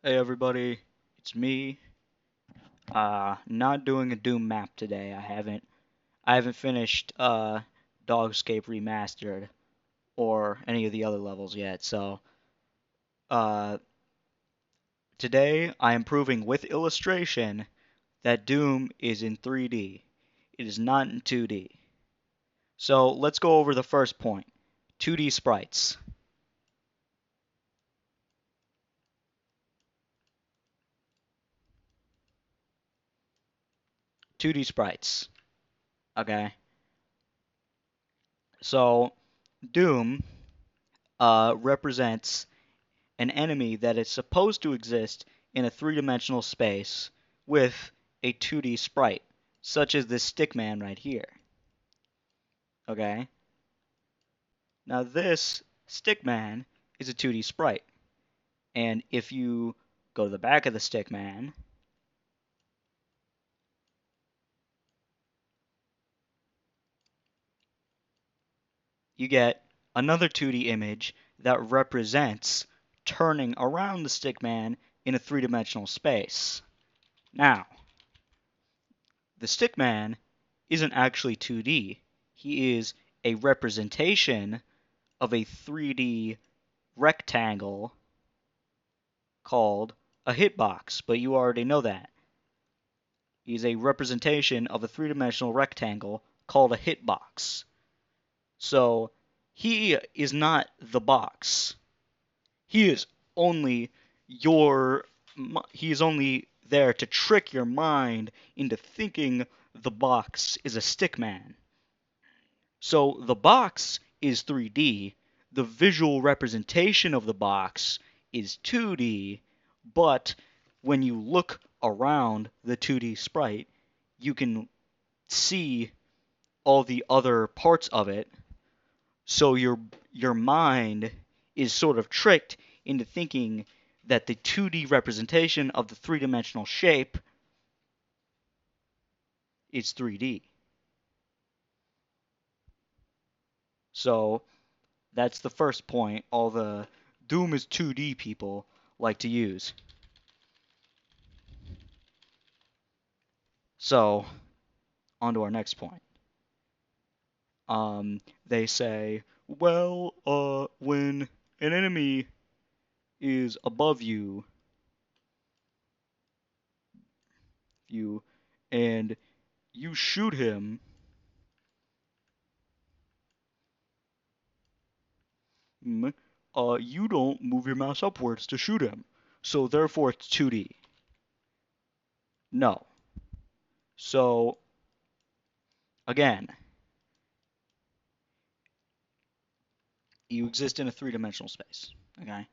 Hey everybody, it's me. Not doing a Doom map today. I haven't finished Dogscape Remastered or any of the other levels yet. So, uh today I am proving with illustration that Doom is in 3D. It is not in 2D. So, let's go over the first point. 2D sprites. 2D sprites. Okay? So, Doom represents an enemy that is supposed to exist in a three-dimensional space with a 2D sprite, such as this stickman right here. Okay? Now this stickman is a 2D sprite. And if you go to the back of the stickman, you get another 2D image that represents turning around the stickman in a three-dimensional space. Now, the stickman isn't actually 2D. He is a representation of a 3D rectangle called a hitbox, but you already know that. He's a representation of a three-dimensional rectangle called a hitbox. So he is not the box. He is only he is only there to trick your mind into thinking the box is a stickman. So the box is 3D, the visual representation of the box is 2D, but when you look around the 2D sprite, you can see all the other parts of it, so your mind is sort of tricked into thinking that the 2D representation of the three-dimensional shape is 3D. So that's the first point all the Doom is 2D people like to use. So, on to our next point. They say, well, when an enemy is above you, and you shoot him, you don't move your mouse upwards to shoot him. So therefore it's 2D. No. So, again, you exist in a three-dimensional space, okay?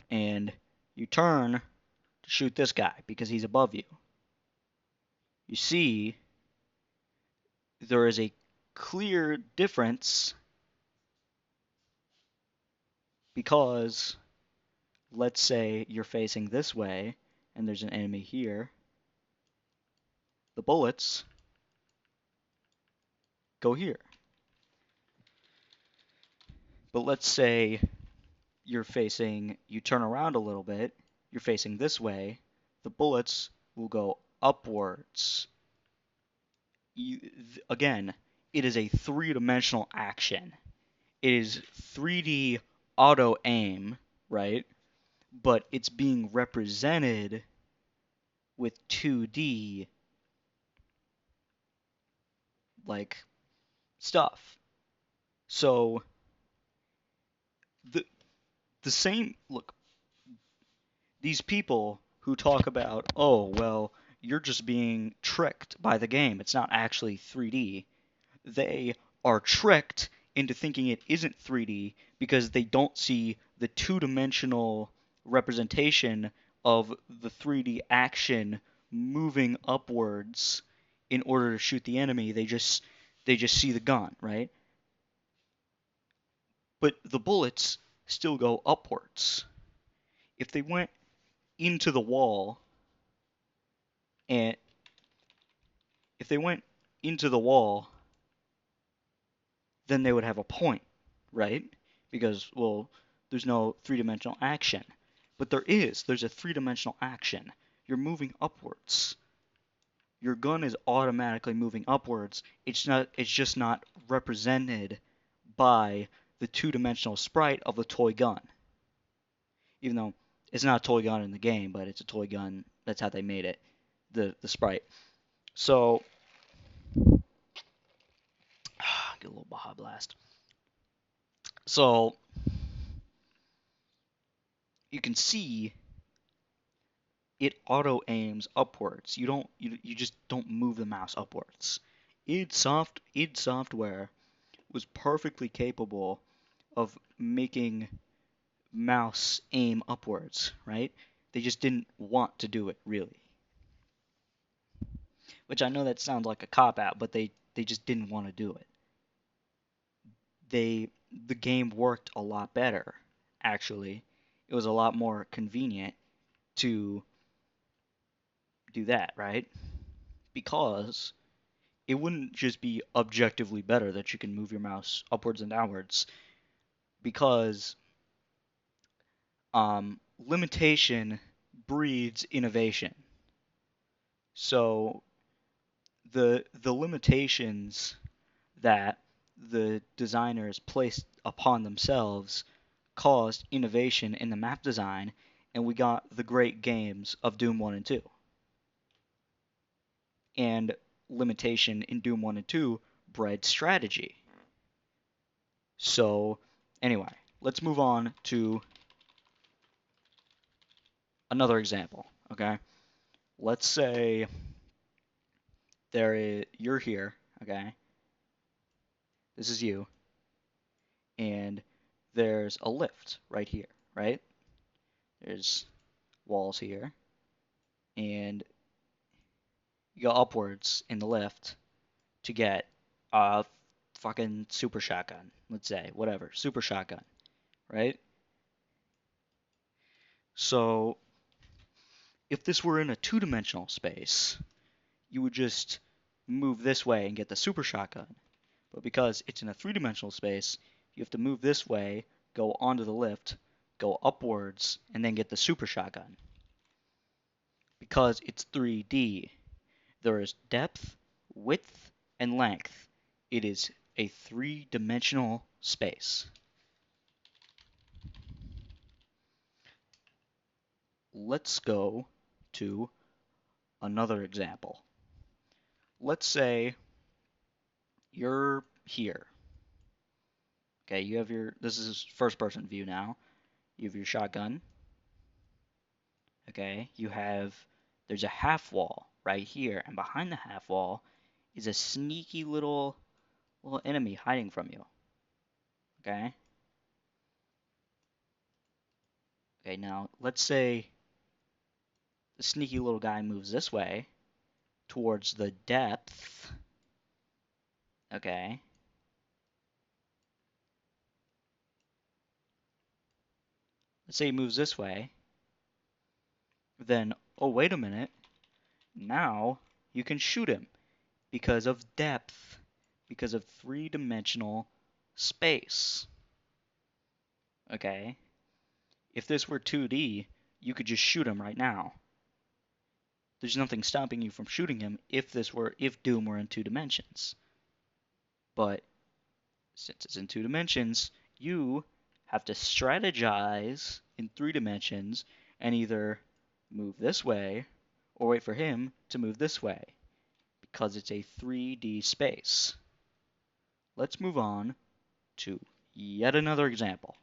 And you turn to shoot this guy because he's above you. You see, there is a clear difference because let's say you're facing this way and there's an enemy here. The bullets go here. But let's say you turn around a little bit, you're facing this way, the bullets will go upwards. Again, it is a three-dimensional action. It is 3D auto aim, right? But it's being represented with 2D like stuff. So the same look, these people who talk about, oh, well, you're just being tricked by the game. It's not actually 3D. They are tricked into thinking it isn't 3D because they don't see the two-dimensional representation of the 3D action moving upwards in order to shoot the enemy. They just see the gun, right? But the bullets still go upwards. If they went into the wall and if they went into the wall, then they would have a point, right? Because, well, there's no three-dimensional action. But there's a three-dimensional action. You're moving upwards. Your gun is automatically moving upwards. It's just not represented by the two-dimensional sprite of a toy gun. Even though it's not a toy gun in the game, but it's a toy gun. That's how they made it, the sprite. So, get a little Baja Blast. So, you can see it auto aims upwards. You just don't move the mouse upwards. id Software was perfectly capable of making mouse aim upwards, right? They just didn't want to do it, really. Which I know that sounds like a cop-out, but they just didn't want to do it. The game worked a lot better, actually. It was a lot more convenient to do that, right? Because it wouldn't just be objectively better that you can move your mouse upwards and downwards, because limitation breeds innovation. So the limitations that the designers placed upon themselves caused innovation in the map design, and we got the great games of Doom 1 and 2. And limitation in Doom 1 and 2 bred strategy. So, anyway, let's move on to another example, okay? Let's say you're here, okay? This is you, and there's a lift right here, right? There's walls here, and you go upwards in the lift to get a fucking super shotgun, let's say, whatever, super shotgun, right? So, if this were in a two-dimensional space, you would just move this way and get the super shotgun. But because it's in a three-dimensional space, you have to move this way, go onto the lift, go upwards, and then get the super shotgun. Because it's 3D, there is depth, width, and length. It is a three-dimensional space. Let's go to another example. Let's say you're here. Okay, you have this is first-person view now. You have your shotgun. Okay, there's a half wall right here, and behind the half wall is a sneaky little enemy hiding from you. Okay? Okay, now let's say the sneaky little guy moves this way towards the depth. Okay? Let's say he moves this way. Then, oh, wait a minute. Now you can shoot him because of depth, because of three-dimensional space. Okay? If this were 2D, you could just shoot him right now. There's nothing stopping you from shooting him if Doom were in 2 dimensions. But since it's in 2 dimensions, you have to strategize in 3 dimensions and either move this way or wait for him to move this way because it's a 3D space. Let's move on to yet another example.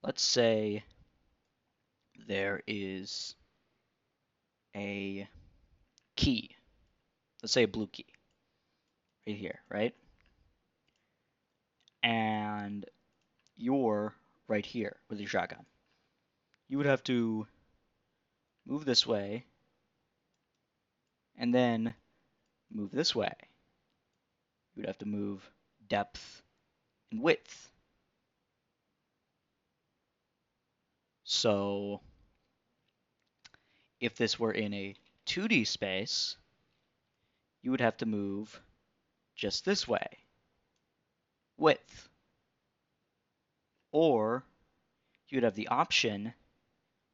Let's say there is a key. Let's say a blue key. Right here, right? And you're right here with your shotgun. You would have to move this way and then move this way. You would have to move depth and width. So if this were in a 2D space, you would have to move just this way. Width. Or you'd have the option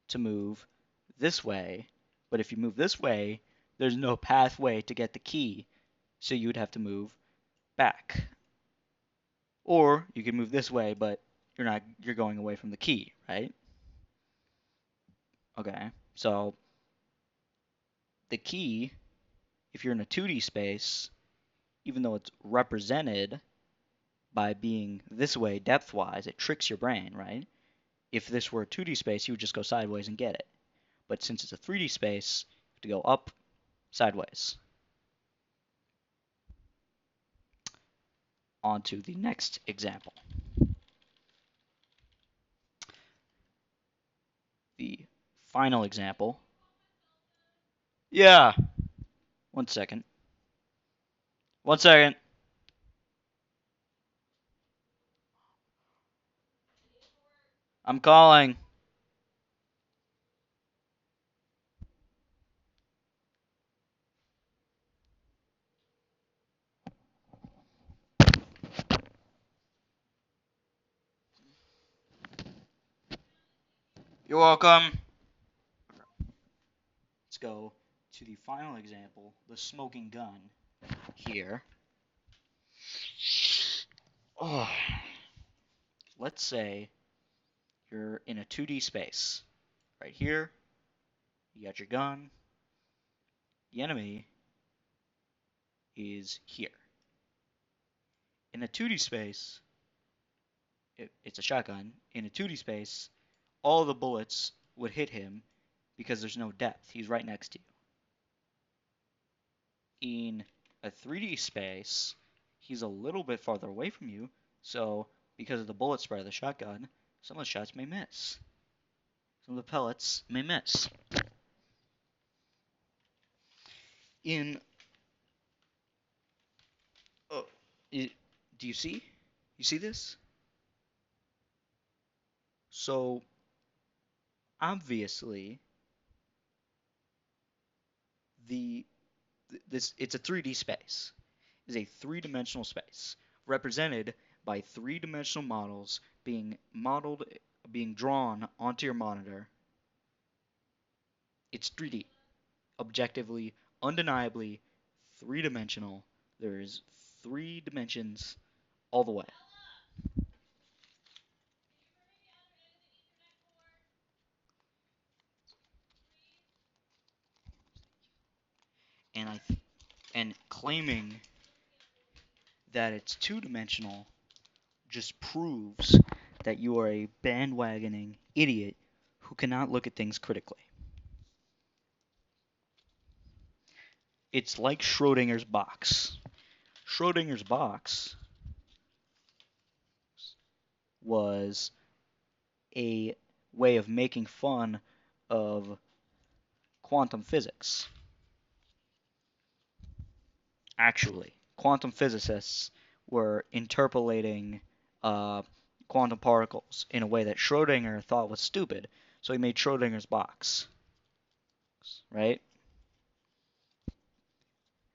to move this way, but if you move this way, there's no pathway to get the key, so you would have to move back. Or you can move this way, but you're going away from the key, right? Okay, so the key, if you're in a 2D space, even though it's represented by being this way depth-wise, it tricks your brain, right? If this were a 2D space, you would just go sideways and get it. But since it's a 3D space, you have to go up, sideways. On to the next example. The final example. Yeah. 1 second. 1 second. I'm calling. You're welcome. Let's go to the final example, the smoking gun here. Oh. Let's say you're in a 2D space. Right here, you got your gun. The enemy is here. In a 2D space, it's a shotgun. In a 2D space, all the bullets would hit him because there's no depth. He's right next to you. In a 3D space, he's a little bit farther away from you, so because of the bullet spread of the shotgun, some of the shots may miss. Some of the pellets may miss. In do you see? You see this? So obviously it's a 3D space. It's a three-dimensional space represented by three-dimensional models being drawn onto your monitor. It's 3D, objectively, undeniably three-dimensional. There's 3 dimensions all the way. And claiming that it's 2-dimensional just proves that you are a bandwagoning idiot who cannot look at things critically. It's like Schrodinger's box. Schrodinger's box was a way of making fun of quantum physics. Actually, quantum physicists were interpolating quantum particles in a way that Schrodinger thought was stupid, so he made Schrodinger's box. Right?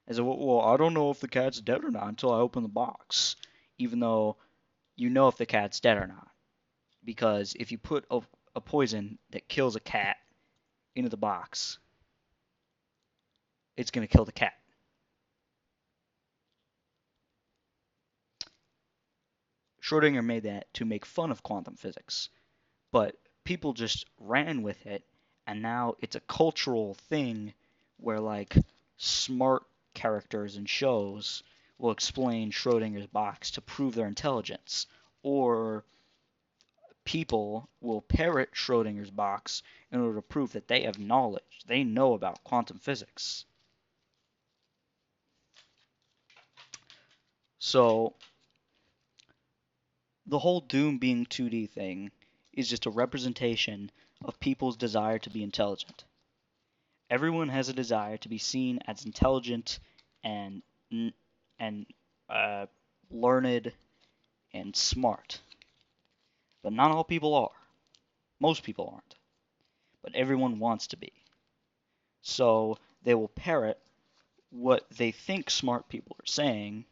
As a, well, I don't know if the cat's dead or not until I open the box, even though you know if the cat's dead or not. Because if you put a poison that kills a cat into the box, it's going to kill the cat. Schrodinger made that to make fun of quantum physics, but people just ran with it, and now it's a cultural thing where, like, smart characters in shows will explain Schrodinger's box to prove their intelligence, or people will parrot Schrodinger's box in order to prove that they have knowledge. They know about quantum physics. So the whole Doom being 2D thing is just a representation of people's desire to be intelligent. Everyone has a desire to be seen as intelligent and learned and smart. But not all people are. Most people aren't. But everyone wants to be. So they will parrot what they think smart people are saying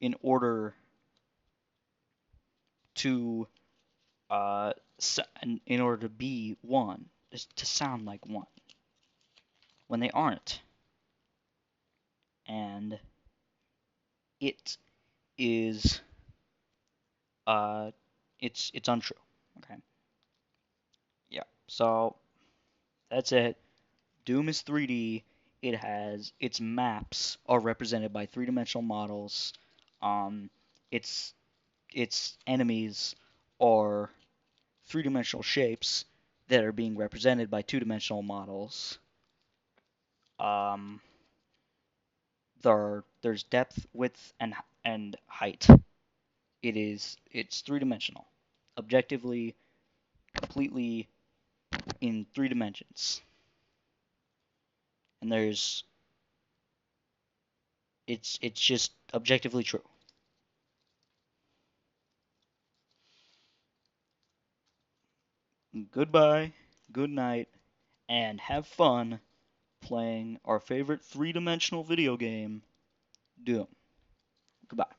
in order to in order to be one, to sound like one, when they aren't. And it is it's untrue. Okay. Yeah. So that's it. Doom is 3D. It has its maps are represented by three-dimensional models. Um, its its enemies are three-dimensional shapes that are being represented by two-dimensional models. Um, there's depth, width, and height. It's three-dimensional, objectively, completely in three dimensions. And it's just objectively true. Goodbye, good night, and have fun playing our favorite three-dimensional video game, Doom. Goodbye.